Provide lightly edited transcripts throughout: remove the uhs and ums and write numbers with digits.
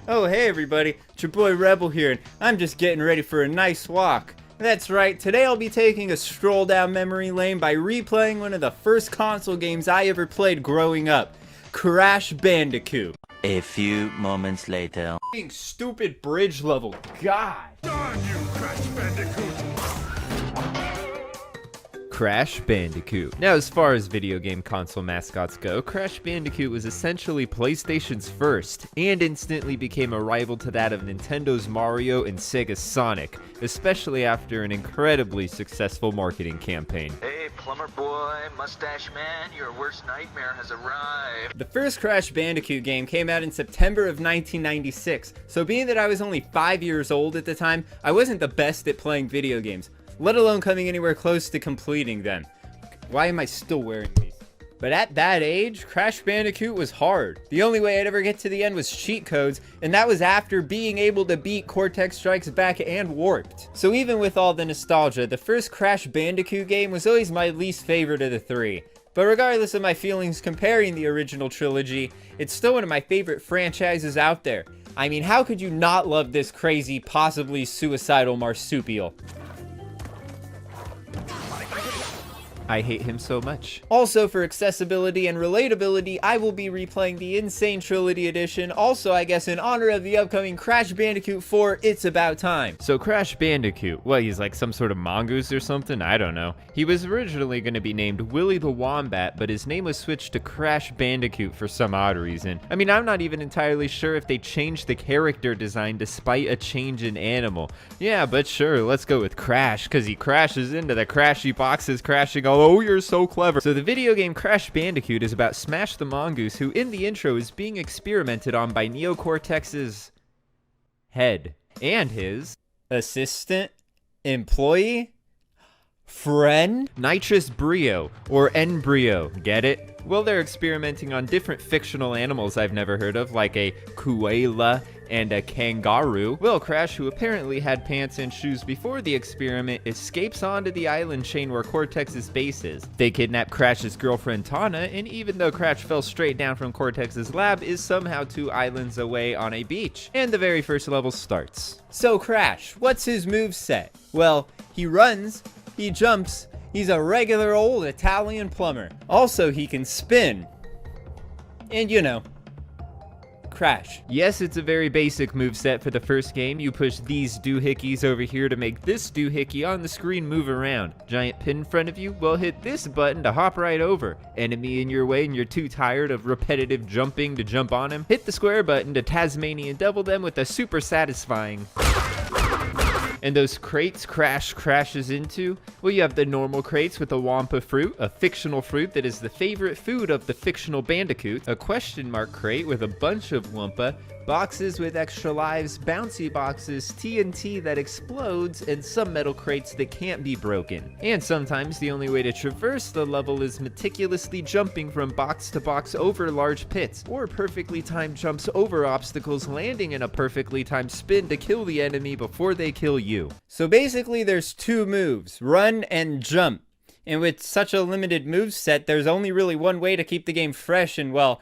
Oh, hey everybody, it's your boy Rebel here, and I'm just getting ready for a nice walk. That's right, today I'll be taking a stroll down memory lane by replaying one of the first console games I ever played growing up, Crash Bandicoot. A few moments later. Stupid bridge level, God! Darn you, Crash Bandicoot! Crash Bandicoot. Now, as far as video game console mascots go, Crash Bandicoot was essentially PlayStation's first, and instantly became a rival to that of Nintendo's Mario and Sega's Sonic, especially after an incredibly successful marketing campaign. Hey, plumber boy, mustache man, your worst nightmare has arrived. The first Crash Bandicoot game came out in September of 1996, so being that I was only 5 years old at the time, I wasn't the best at playing video games, let alone coming anywhere close to completing them. Why am I still wearing these? But at that age, Crash Bandicoot was hard. The only way I'd ever get to the end was cheat codes, and that was after being able to beat Cortex Strikes Back and Warped. So even with all the nostalgia, the first Crash Bandicoot game was always my least favorite of the three. But regardless of my feelings comparing the original trilogy, it's still one of my favorite franchises out there. I mean, how could you not love this crazy, possibly suicidal marsupial? I hate him so much. Also, for accessibility and relatability, I will be replaying the N Sane Trilogy edition, also I guess in honor of the upcoming Crash Bandicoot 4, It's About Time. So Crash Bandicoot, what, he's like some sort of mongoose or something? I don't know. He was originally going to be named Willy the Wombat, but his name was switched to Crash Bandicoot for some odd reason. I mean, I'm not even entirely sure if they changed the character design despite a change in animal. Yeah, but sure, let's go with Crash, because he crashes into the crashy boxes, crashing all. Oh, you're so clever. So the video game Crash Bandicoot is about Smash the Mongoose, who in the intro is being experimented on by Neo Cortex's head and his assistant, employee, friend, Nitrous Brio, or Embryo, get it? Well, they're experimenting on different fictional animals I've never heard of, like a koala and a kangaroo. Well, Crash, who apparently had pants and shoes before the experiment, escapes onto the island chain where Cortex's base is. They kidnap Crash's girlfriend Tana, and even though Crash fell straight down from Cortex's lab, is somehow 2 islands away on a beach. And the very first level starts. So Crash, what's his moveset? Well, he runs, he jumps, he's a regular old Italian plumber. Also, he can spin. And you know, Crash. Yes, it's a very basic moveset for the first game. You push these doohickeys over here to make this doohickey on the screen move around. Giant pin in front of you? Well, hit this button to hop right over. Enemy in your way and you're too tired of repetitive jumping to jump on him? Hit the square button to Tasmanian double them with a super satisfying. And those crates Crash crashes into? Well, you have the normal crates with a Wampa fruit, a fictional fruit that is the favorite food of the fictional Bandicoot, a question mark crate with a bunch of Wampa, boxes with extra lives, bouncy boxes, TNT that explodes, and some metal crates that can't be broken. And sometimes the only way to traverse the level is meticulously jumping from box to box over large pits, or perfectly timed jumps over obstacles, landing in a perfectly timed spin to kill the enemy before they kill you. So basically there's 2 moves, run and jump. And with such a limited moveset, there's only really one way to keep the game fresh and, well,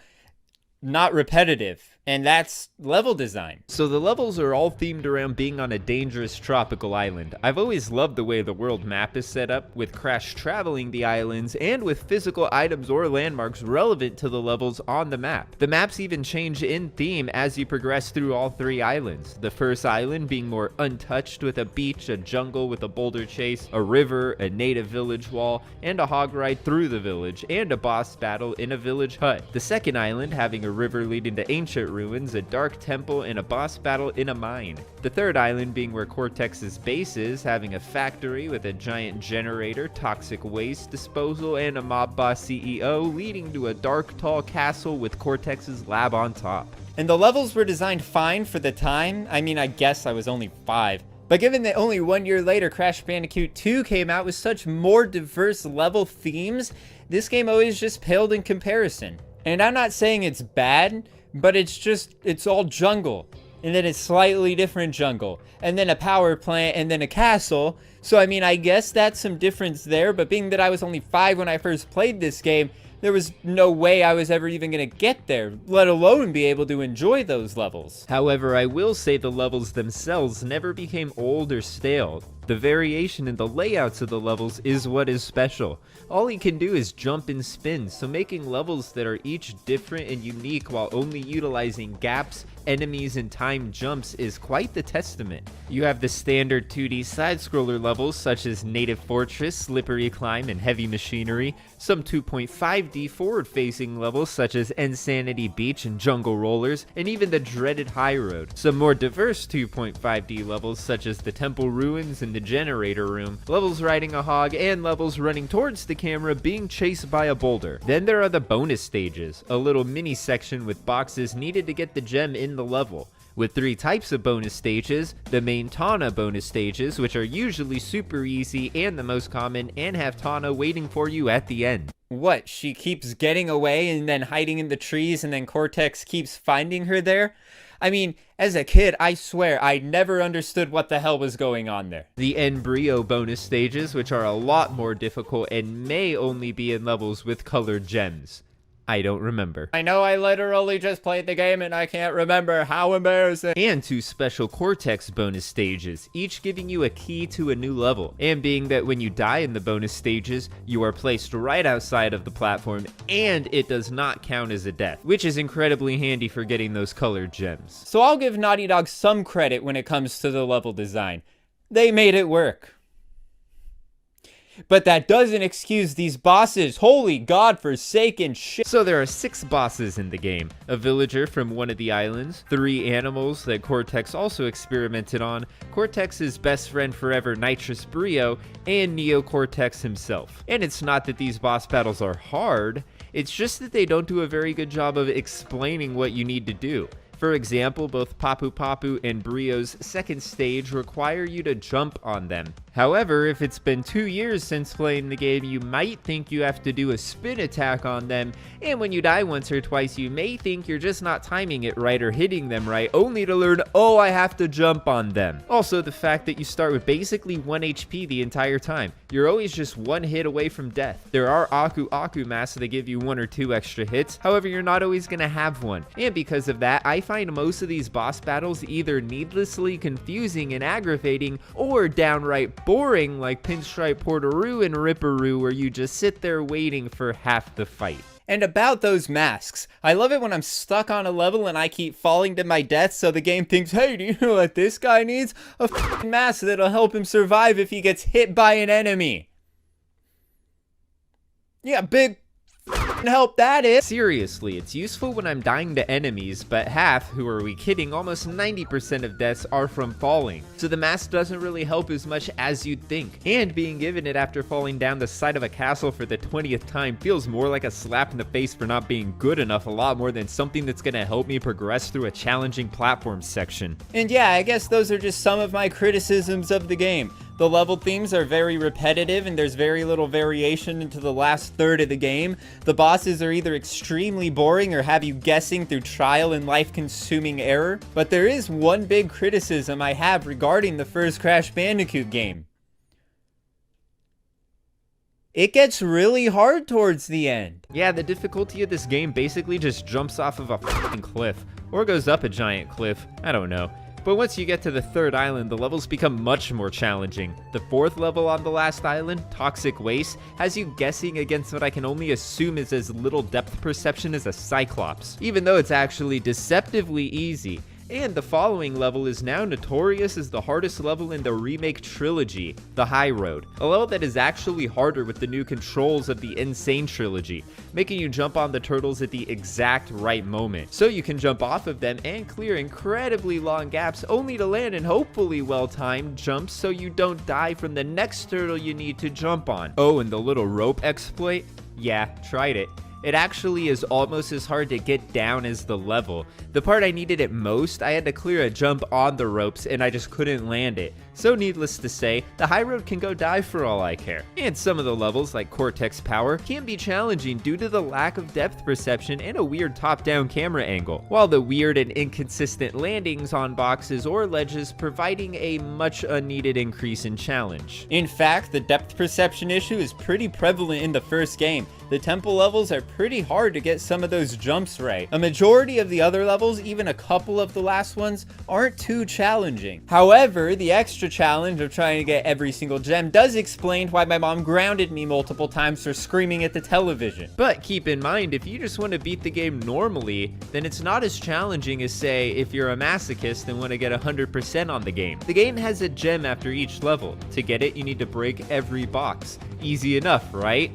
not repetitive. And that's level design. So the levels are all themed around being on a dangerous tropical island. I've always loved the way the world map is set up, with Crash traveling the islands and with physical items or landmarks relevant to the levels on the map. The maps even change in theme as you progress through all 3 islands. The first island being more untouched, with a beach, a jungle with a boulder chase, a river, a native village wall, and a hog ride through the village, and a boss battle in a village hut. The second island having a river leading to ancient ruins, a dark temple, and a boss battle in a mine. The third island being where Cortex's base is, having a factory with a giant generator, toxic waste disposal, and a mob boss CEO, leading to a dark, tall castle with Cortex's lab on top. And the levels were designed fine for the time. I mean, I guess I was only 5. But given that only 1 year later Crash Bandicoot 2 came out with such more diverse level themes, this game always just paled in comparison. And I'm not saying it's bad, but it's all jungle, and then it's slightly different jungle, and then a power plant, and then a castle. So I mean, I guess that's some difference there, but being that I was only 5 when I first played this game, there was no way I was ever even gonna get there, let alone be able to enjoy those levels. However, I will say the levels themselves never became old or stale. The variation in the layouts of the levels is what is special. All you can do is jump and spin, so making levels that are each different and unique while only utilizing gaps, enemies, and timed jumps is quite the testament. You have the standard 2D side-scroller levels such as Native Fortress, Slippery Climb, and Heavy Machinery, some 2.5D forward-facing levels such as Insanity Beach and Jungle Rollers, and even the dreaded High Road. Some more diverse 2.5D levels such as the Temple Ruins and the Generator Room, levels riding a hog, and levels running towards the camera being chased by a boulder. Then there are the bonus stages, a little mini section with boxes needed to get the gem in the level. With 3 types of bonus stages, the main Tana bonus stages, which are usually super easy and the most common, and have Tana waiting for you at the end. What, she keeps getting away and then hiding in the trees and then Cortex keeps finding her there? I mean, as a kid, I swear I never understood what the hell was going on there. The Embryo bonus stages, which are a lot more difficult and may only be in levels with colored gems. I don't remember. I know I literally just played the game and I can't remember. How embarrassing. And 2 special Cortex bonus stages, each giving you a key to a new level. And being that when you die in the bonus stages, you are placed right outside of the platform and it does not count as a death, which is incredibly handy for getting those colored gems. So I'll give Naughty Dog some credit when it comes to the level design. They made it work. But that doesn't excuse these bosses. Holy godforsaken shit. So there are 6 bosses in the game. A villager from one of the islands, 3 animals that Cortex also experimented on, Cortex's best friend forever Nitrous Brio, and Neo Cortex himself. And it's not that these boss battles are hard, it's just that they don't do a very good job of explaining what you need to do. For example, both Papu Papu and Brio's second stage require you to jump on them. However, if it's been 2 years since playing the game, you might think you have to do a spin attack on them, and when you die once or twice, you may think you're just not timing it right or hitting them right, only to learn, oh, I have to jump on them. Also, the fact that you start with basically 1 HP the entire time. You're always just 1 hit away from death. There are Aku Aku masks that give you 1 or 2 extra hits, however, you're not always gonna have one. And because of that, I find most of these boss battles either needlessly confusing and aggravating, or downright boring like Pinstripe Portaroo and Ripperoo, where you just sit there waiting for half the fight. And about those masks, I love it when I'm stuck on a level and I keep falling to my death, so the game thinks, hey, do you know what this guy needs? A f***ing mask that'll help him survive if he gets hit by an enemy. Yeah, big help that is. Seriously, it's useful when I'm dying to enemies, but half, who are we kidding, almost 90% of deaths are from falling. So the mask doesn't really help as much as you'd think. And being given it after falling down the side of a castle for the 20th time feels more like a slap in the face for not being good enough, a lot more than something that's gonna help me progress through a challenging platform section. And yeah, I guess those are just some of my criticisms of the game. The level themes are very repetitive and there's very little variation into the last third of the game. The bosses are either extremely boring or have you guessing through trial and life-consuming error. But there is one big criticism I have regarding the first Crash Bandicoot game. It gets really hard towards the end. Yeah, the difficulty of this game basically just jumps off of a f***ing cliff, or goes up a giant cliff, I don't know. But once you get to the 3rd island, the levels become much more challenging. The 4th level on the last island, Toxic Waste, has you guessing against what I can only assume is as little depth perception as a Cyclops, even though it's actually deceptively easy. And the following level is now notorious as the hardest level in the remake trilogy, the High Road, a level that is actually harder with the new controls of the N Sane Trilogy, making you jump on the turtles at the exact right moment, so you can jump off of them and clear incredibly long gaps only to land in hopefully well-timed jumps so you don't die from the next turtle you need to jump on. Oh, and the little rope exploit? Yeah, tried it. It actually is almost as hard to get down as the level. The part I needed it most, I had to clear a jump on the ropes and I just couldn't land it. So needless to say, the High Road can go die for all I care. And some of the levels, like Cortex Power, can be challenging due to the lack of depth perception and a weird top-down camera angle, while the weird and inconsistent landings on boxes or ledges providing a much unneeded increase in challenge. In fact, the depth perception issue is pretty prevalent in the first game. The temple levels are pretty hard to get some of those jumps right. A majority of the other levels, even a couple of the last ones, aren't too challenging. However, the extra challenge of trying to get every single gem does explain why my mom grounded me multiple times for screaming at the television. But keep in mind, if you just want to beat the game normally, then it's not as challenging as, say, if you're a masochist and want to get 100% on the game. The game has a gem after each level. To get it, you need to break every box. Easy enough, right?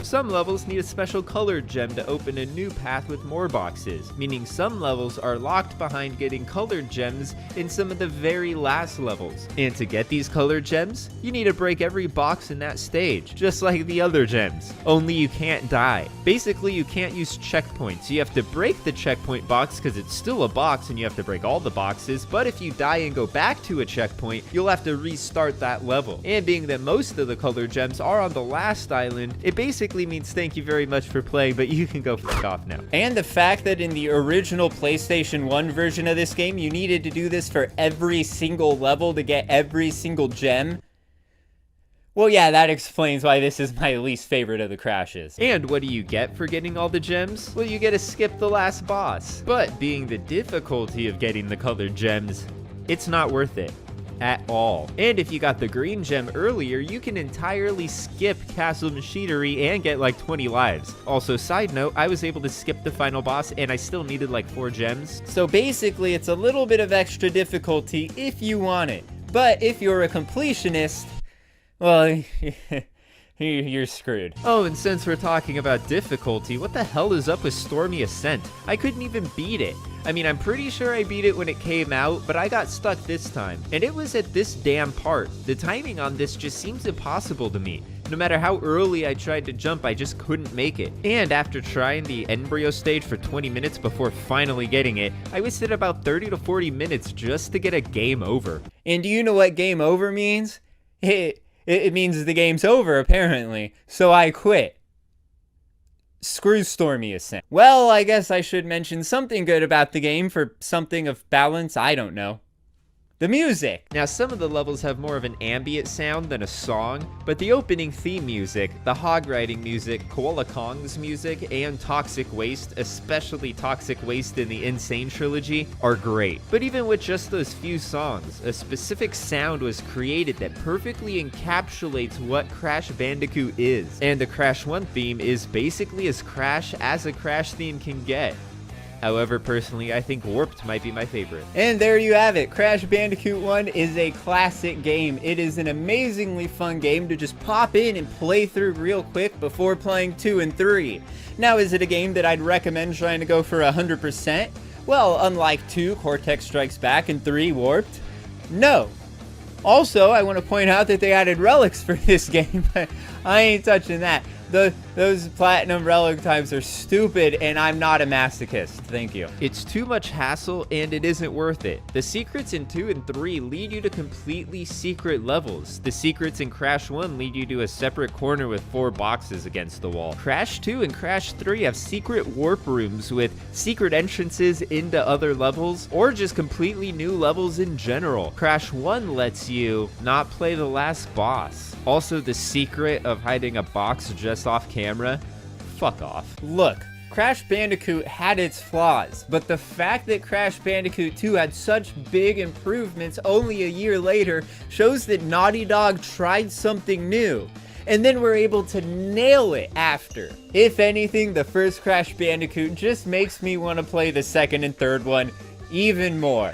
Some levels need a special colored gem to open a new path with more boxes, meaning some levels are locked behind getting colored gems in some of the very last levels. And to get these colored gems, you need to break every box in that stage, just like the other gems. Only you can't die. Basically, you can't use checkpoints. You have to break the checkpoint box because it's still a box and you have to break all the boxes, but if you die and go back to a checkpoint, you'll have to restart that level. And being that most of the colored gems are on the last island, it basically means thank you very much for playing, but you can go fuck off now. And the fact that in the original PlayStation 1 version of this game, you needed to do this for every single level to get every single gem. Well, yeah, that explains why this is my least favorite of the Crashes. And what do you get for getting all the gems? Well, you get to skip the last boss. But being the difficulty of getting the colored gems, it's not worth it. At all. And if you got the green gem earlier, you can entirely skip Castle Machinery and get like 20 lives. Also, side note, I was able to skip the final boss and I still needed like 4 gems. So basically, it's a little bit of extra difficulty if you want it. But if you're a completionist, well, you're screwed. Oh, and since we're talking about difficulty, what the hell is up with Stormy Ascent? I couldn't even beat it. I mean, I'm pretty sure I beat it when it came out, but I got stuck this time. And it was at this damn part. The timing on this just seems impossible to me. No matter how early I tried to jump, I just couldn't make it. And after trying the embryo stage for 20 minutes before finally getting it, I wasted about 30 to 40 minutes just to get a game over. And do you know what game over means? It means the game's over, apparently. So I quit. Screw Stormy Ascent. Well, I guess I should mention something good about the game for something of balance, I don't know. The music. Now, some of the levels have more of an ambient sound than a song, but the opening theme music, the hog riding music, Koala Kong's music, and Toxic Waste, especially Toxic Waste in the N Sane Trilogy, are great. But even with just those few songs, a specific sound was created that perfectly encapsulates what Crash Bandicoot is. And the Crash 1 theme is basically as Crash as a Crash theme can get. However, personally, I think Warped might be my favorite. And there you have it. Crash Bandicoot 1 is a classic game. It is an amazingly fun game to just pop in and play through real quick before playing 2 and 3. Now, is it a game that I'd recommend trying to go for 100%? Well, unlike 2, Cortex Strikes Back, and 3, Warped, no. Also, I want to point out that they added relics for this game, but I ain't touching that. Those platinum relic times are stupid, and I'm not a masochist. Thank you. It's too much hassle, and it isn't worth it. The secrets in 2 and 3 lead you to completely secret levels. The secrets in Crash 1 lead you to a separate corner with 4 boxes against the wall. Crash 2 and Crash 3 have secret warp rooms with secret entrances into other levels, or just completely new levels in general. Crash 1 lets you not play the last boss. Also, the secret of hiding a box just off camera, fuck off. Look, Crash Bandicoot had its flaws, but the fact that Crash Bandicoot 2 had such big improvements only a year later shows that Naughty Dog tried something new, and then were able to nail it after. If anything, the first Crash Bandicoot just makes me want to play the second and third one even more.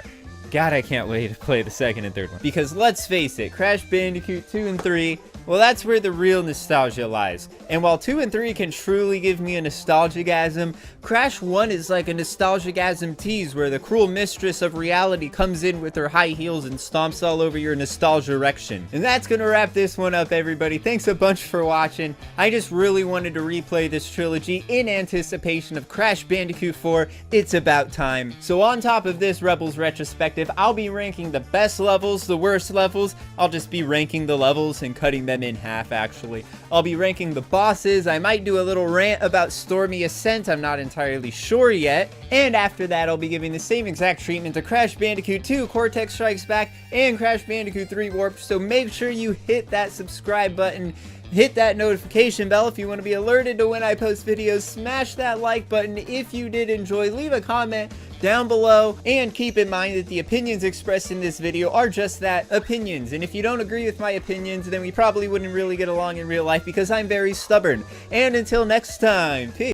God, I can't wait to play the second and third one. Because let's face it, Crash Bandicoot 2 and 3, well, that's where the real nostalgia lies. And while 2 and 3 can truly give me a nostalgia-gasm, Crash 1 is like a nostalgia-gasm tease where the cruel mistress of reality comes in with her high heels and stomps all over your nostalgia erection. And that's gonna wrap this one up, everybody. Thanks a bunch for watching. I just really wanted to replay this trilogy in anticipation of Crash Bandicoot 4. It's about time. So on top of this Rebels retrospective, I'll be ranking the best levels, the worst levels. I'll just be ranking the levels and cutting them in half, actually. I'll be ranking the bosses. I might do a little rant about Stormy Ascent. I'm not entirely sure yet. And after that, I'll be giving the same exact treatment to Crash Bandicoot 2, Cortex Strikes Back, and Crash Bandicoot 3 Warped. So make sure you hit that subscribe button. Hit that notification bell if you want to be alerted to when I post videos. Smash that like button if you did enjoy. Leave a comment down below, and keep in mind that the opinions expressed in this video are just that, opinions. And if you don't agree with my opinions, then we probably wouldn't really get along in real life because I'm very stubborn. And until next time, peace.